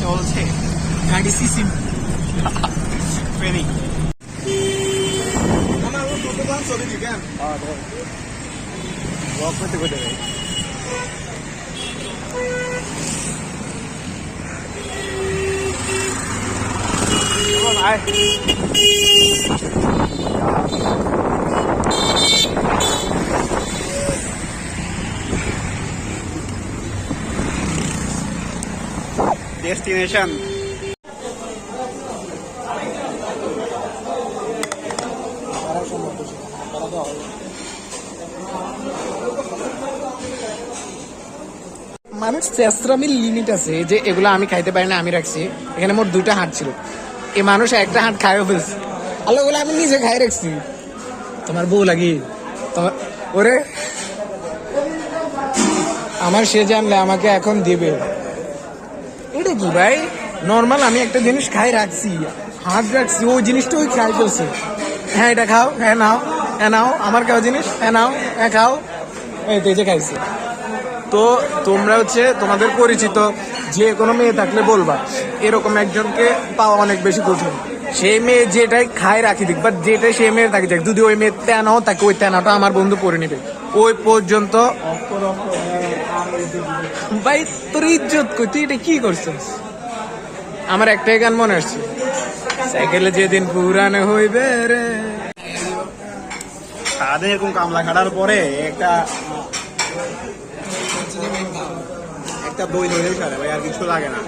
চলছে গাড়ি সিসি ফেরি ছবি দিকেন ব্লগ করতে করতে যাই ডেস্টিনেশন মানুষ চেষ্টামির লিমিট আছে যে এগুলো আমি খাইতে পারি না আমি রাখছি এখানে মোট 2টা হাট ছিল এই মানুষ একটা হাট খাইও ফেলছে আলো ওগুলো আমি নিজে খাই রাখছি তোমার বউ লাগি তোমার ওরে আমার সে জানলে আমাকে এখন দিবে এটা কি ভাই নর্মাল আমি একটা জিনিস খাই রাখছি হাত রাখছি ওই জিনিসটা ওই খাই ফেলছে হ্যাঁ এটা খাও হ্যাঁ নাও হ্যাঁ নাও আমার খাও জিনিস হ্যাঁ নাও হ্যাঁ খাও এই তো এই যে খাইছে তো তোমরা হচ্ছে তোমাদের পরিচিত যে কোনো মেয়ে থাকলে বলবা এরকম একজনকে পাওয়া অনেক বেশি কঠিন সেই মেয়ে যেটাই খায় রাখি দিক বাট যেটাই সেই মেয়ের থাকি যাক যদি ওই মেয়ে তেনাও থাকে ওই তেনাটা আমার বন্ধু পরে নিবে ওই পর্যন্ত ভাই তোর ইজ্জত কই তুই এটা কি করছিস আমার একটাই গান মনে আসছে সাইকেলে যেদিন পুরানো হইবে রে সারাদিন এরকম কামলা খাটার পরে একটা বই ধরে সারে ভাই আর কিছু লাগে না